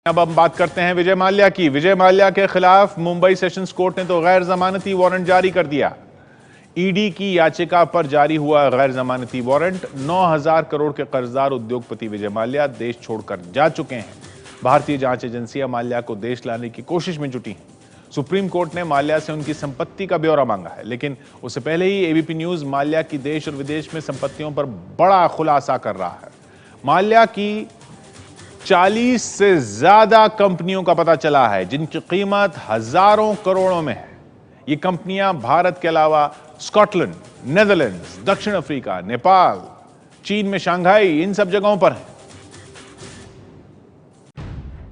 अब हम बात करते हैं विजय माल्या की। विजय माल्या के खिलाफ मुंबई सेशंस कोर्ट ने तो गैर जमानती वारंट जारी कर दिया। ईडी की याचिका पर जारी हुआ गैर जमानती वारंट। 9,000 करोड़ के कर्जदार उद्योगपति विजय माल्या देश छोड़कर जा चुके हैं। भारतीय जांच एजेंसियां माल्या को देश लाने की कोशिश में जुटी हैं। सुप्रीम कोर्ट ने माल्या से उनकी संपत्ति का ब्यौरा मांगा है, लेकिन उससे पहले ही एबीपी न्यूज माल्या की देश और विदेश में संपत्तियों पर बड़ा खुलासा कर रहा है। माल्या की 40 से ज्यादा कंपनियों का पता चला है जिनकी कीमत हजारों करोड़ों में है। ये कंपनियां भारत के अलावा स्कॉटलैंड, नेदरलैंड्स, दक्षिण अफ्रीका, नेपाल, चीन में शंघाई, इन सब जगहों पर है।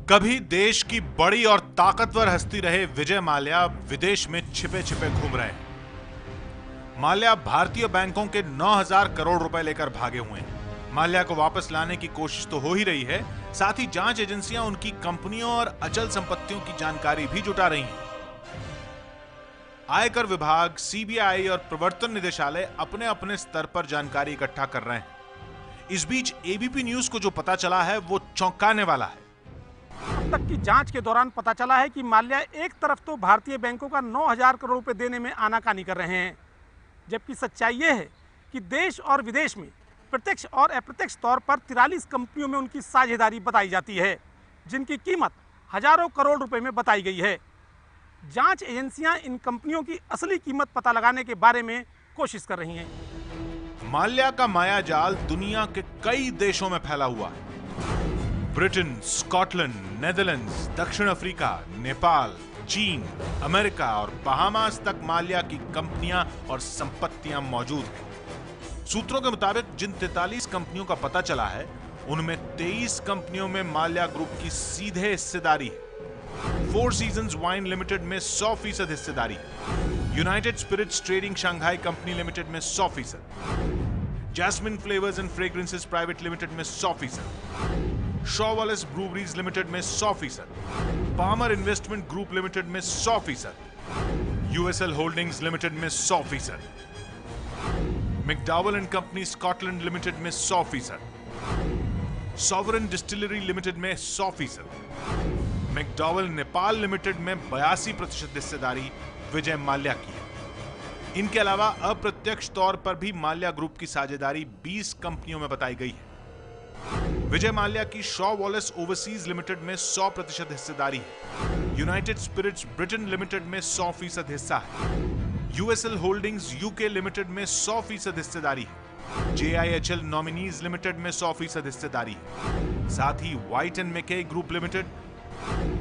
कभी देश की बड़ी और ताकतवर हस्ती रहे विजय माल्या विदेश में छिपे छिपे घूम रहे हैं। माल्या भारतीय बैंकों के 9,000 करोड़ रुपए लेकर भागे हुए हैं। माल्या को वापस लाने की कोशिश तो हो ही रही है, साथ ही जांच एजेंसियां उनकी कंपनियों और अचल संपत्तियों की जानकारी भी जुटा रही हैं। आयकर विभाग, सीबीआई और प्रवर्तन निदेशालय अपने अपने स्तर पर जानकारी इकट्ठा कर रहे हैं। इस बीच एबीपी न्यूज को जो पता चला है वो चौंकाने वाला है। अब तक की जांच के दौरान पता चला है कि माल्या एक तरफ तो भारतीय बैंकों का 9,000 करोड़ रुपए देने में आनाकानी कर रहे हैं, जबकि सच्चाई ये है कि देश और विदेश में प्रत्यक्ष और अप्रत्यक्ष तौर पर 43 कंपनियों में उनकी साझेदारी बताई जाती है, जिनकी कीमत हजारों करोड़ रुपए में बताई गई है। जांच एजेंसियां इन कंपनियों की असली कीमत पता लगाने के बारे में कोशिश कर रही हैं। माल्या का मायाजाल दुनिया के कई देशों में फैला हुआ है। ब्रिटेन, स्कॉटलैंड, नेदरलैंड्स, दक्षिण अफ्रीका, नेपाल, चीन, अमेरिका और बहामास तक माल्या की कंपनियां और संपत्तियां मौजूद हैं। सूत्रों के मुताबिक जिन 43 कंपनियों का पता चला है, उनमें 23 कंपनियों में माल्या ग्रुप की सीधे हिस्सेदारी है। फोर सीजन्स वाइन लिमिटेड में 100% हिस्सेदारी है। United Spirits Trading Shanghai Company Limited में 100%, Jasmine Flavours and Fragrances Private Limited में 100%, शॉवलेस ब्रूवरीज लिमिटेड में 100%, पामर इन्वेस्टमेंट ग्रुप लिमिटेड में 100%, यूएसएल होल्डिंग्स लिमिटेड में 100%, McDowell and company Scotland limited में 100%, सॉवरेन डिस्टिलरी लिमिटेड में 100%, मैकडॉवेल नेपाल लिमिटेड में 82% हिस्सेदारी विजय माल्या की है। इनके अलावा अप्रत्यक्ष तौर पर भी माल्या ग्रुप की साझेदारी 20 कंपनियों में बताई गई है। विजय माल्या की शॉवलेस ओवरसीज लिमिटेड में 100% हिस्सेदारी है। यूनाइटेड स्पिरिट्स ब्रिटेन लिमिटेड में 100% हिस्सा है। यूएसएल होल्डिंग्स यूके लिमिटेड में 100% हिस्सेदारी है। जेआईएचएल नॉमिनीज लिमिटेड में 100% हिस्सेदारी है। साथ ही white and Mackay group limited,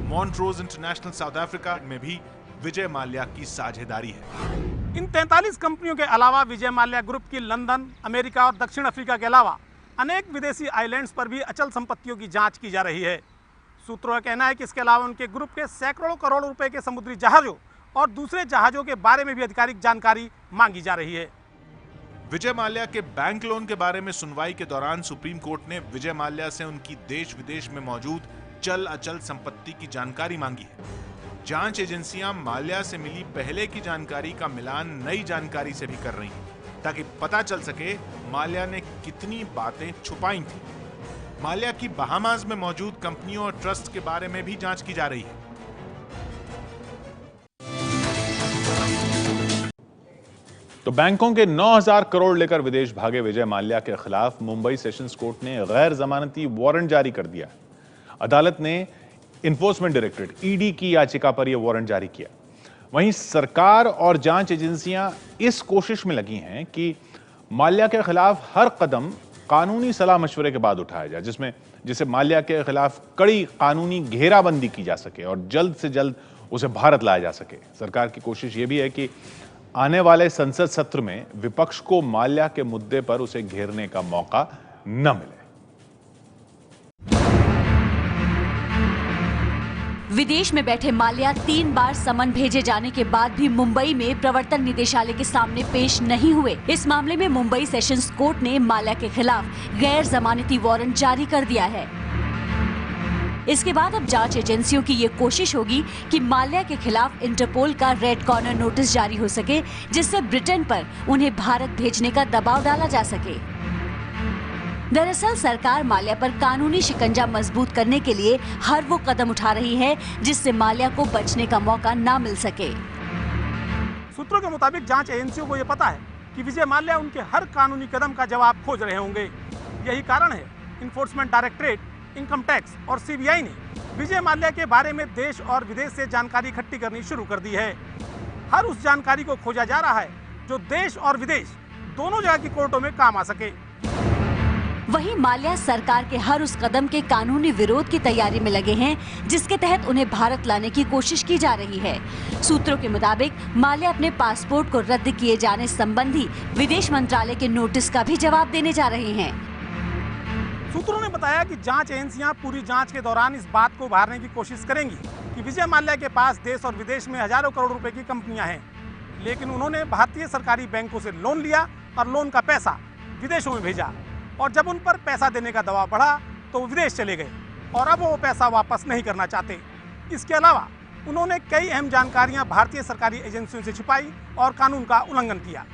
Montrose international South Africa में भी विजय माल्या की साझेदारी है। इन 43 कंपनियों के अलावा विजय माल्या ग्रुप की लंदन, अमेरिका और दक्षिण अफ्रीका के अलावा अनेक विदेशी आइलैंड्स पर भी अचल संपत्तियों की जांच की जा रही है। सूत्रों का कहना है कि इसके अलावा उनके ग्रुप के सैकड़ों करोड़ रुपए के समुद्री जहाजों और दूसरे जहाजों के बारे में भी आधिकारिक जानकारी मांगी जा रही है। विजय माल्या के बैंक लोन के बारे में सुनवाई के दौरान सुप्रीम कोर्ट ने विजय माल्या से उनकी देश विदेश में मौजूद चल अचल संपत्ति की जानकारी मांगी है। जांच एजेंसियां माल्या से मिली पहले की जानकारी का मिलान नई जानकारी से भी कर रही हैं, ताकि पता चल सके माल्या ने कितनी बातें छुपाई थी। माल्या की बहामास में मौजूद कंपनियों और ट्रस्ट के बारे में भी जांच की जा रही है। तो बैंकों के 9,000 करोड़ लेकर विदेश भागे विजय माल्या के खिलाफ मुंबई सेशंस कोर्ट ने गैर जमानती वारंट जारी कर दिया। अदालत ने इन्फोर्समेंट डायरेक्टरेट ईडी की याचिका पर यह वारंट जारी किया। वहीं सरकार और जांच एजेंसियां इस कोशिश में लगी हैं कि माल्या के खिलाफ हर कदम कानूनी सलाह मशवरे के बाद उठाया जाए, जिससे माल्या के खिलाफ कड़ी कानूनी घेराबंदी की जा सके और जल्द से जल्द उसे भारत लाया जा सके। सरकार की कोशिश यह भी है कि आने वाले संसद सत्र में विपक्ष को माल्या के मुद्दे पर उसे घेरने का मौका न मिले। विदेश में बैठे माल्या 3 बार समन भेजे जाने के बाद भी मुंबई में प्रवर्तन निदेशालय के सामने पेश नहीं हुए। इस मामले में मुंबई सेशंस कोर्ट ने माल्या के खिलाफ गैर जमानती वारंट जारी कर दिया है। इसके बाद अब जांच एजेंसियों की ये कोशिश होगी कि माल्या के खिलाफ इंटरपोल का रेड कॉर्नर नोटिस जारी हो सके, जिससे ब्रिटेन पर उन्हें भारत भेजने का दबाव डाला जा सके। दरअसल सरकार माल्या पर कानूनी शिकंजा मजबूत करने के लिए हर वो कदम उठा रही है जिससे माल्या को बचने का मौका ना मिल सके। सूत्रों के मुताबिक जांच एजेंसियों को यह पता है कि विजय माल्या उनके हर कानूनी कदम का जवाब खोज रहे होंगे। यही कारण है इन्फोर्समेंट डायरेक्टरेट, इनकम टैक्स और सीबीआई ने विजय माल्या के बारे में देश और विदेश से जानकारी इकट्ठी करनी शुरू कर दी है। हर उस जानकारी को खोजा जा रहा है जो देश और विदेश दोनों जगह की कोर्टों में काम आ सके। वहीं माल्या सरकार के हर उस कदम के कानूनी विरोध की तैयारी में लगे हैं जिसके तहत उन्हें भारत लाने की कोशिश की जा रही है। सूत्रों के मुताबिक माल्या अपने पासपोर्ट को रद्द किए जाने संबंधी विदेश मंत्रालय के नोटिस का भी जवाब देने जा रहे हैं। सूत्रों ने बताया कि जांच एजेंसियां पूरी जांच के दौरान इस बात को उभारने की कोशिश करेंगी कि विजय माल्या के पास देश और विदेश में हजारों करोड़ रुपए की कंपनियां हैं, लेकिन उन्होंने भारतीय सरकारी बैंकों से लोन लिया और लोन का पैसा विदेशों में भेजा और जब उन पर पैसा देने का दबाव बढ़ा तो वो विदेश चले गए और अब वो पैसा वापस नहीं करना चाहते। इसके अलावा उन्होंने कई अहम जानकारियां भारतीय सरकारी एजेंसियों से छिपाई और कानून का उल्लंघन किया।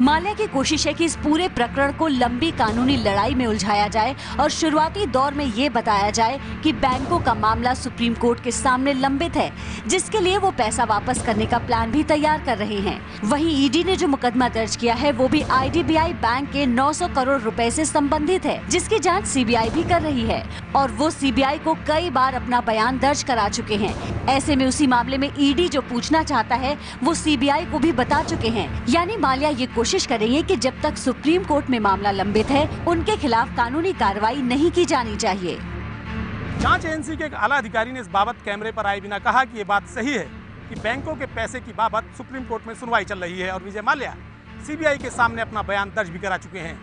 माल्या की कोशिश है कि इस पूरे प्रकरण को लंबी कानूनी लड़ाई में उलझाया जाए और शुरुआती दौर में ये बताया जाए कि बैंकों का मामला सुप्रीम कोर्ट के सामने लंबित है, जिसके लिए वो पैसा वापस करने का प्लान भी तैयार कर रहे हैं। वहीं ईडी ने जो मुकदमा दर्ज किया है वो भी आईडीबीआई बैंक के 900 करोड़ रुपए से संबंधित है, जिसकी जाँच सीबीआई भी कर रही है और वो सीबीआई को कई बार अपना बयान दर्ज करा चुके हैं। ऐसे में उसी मामले में ईडी जो पूछना चाहता है वो सीबीआई को भी बता चुके हैं। यानी माल्या ये कोशिश करेंगे कि जब तक सुप्रीम कोर्ट में मामला लंबित है उनके खिलाफ कानूनी कार्रवाई नहीं की जानी चाहिए। जांच एजेंसी के एक आला अधिकारी ने इस बाबत कैमरे पर आए बिना कहा कि ये बात सही है कि बैंकों के पैसे की बाबत सुप्रीम कोर्ट में सुनवाई चल रही है और विजय माल्या सीबीआई के सामने अपना बयान दर्ज भी करा चुके हैं,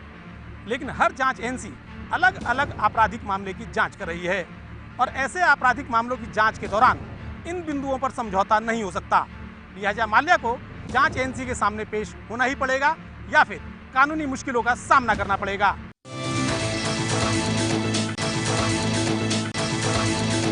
लेकिन हर जांच एजेंसी अलग अलग आपराधिक मामले की जाँच कर रही है और ऐसे आपराधिक मामलों की जाँच के दौरान इन बिंदुओं पर समझौता नहीं हो सकता। लिहाजा माल्या को जांच एजेंसी के सामने पेश होना ही पड़ेगा या फिर कानूनी मुश्किलों का सामना करना पड़ेगा।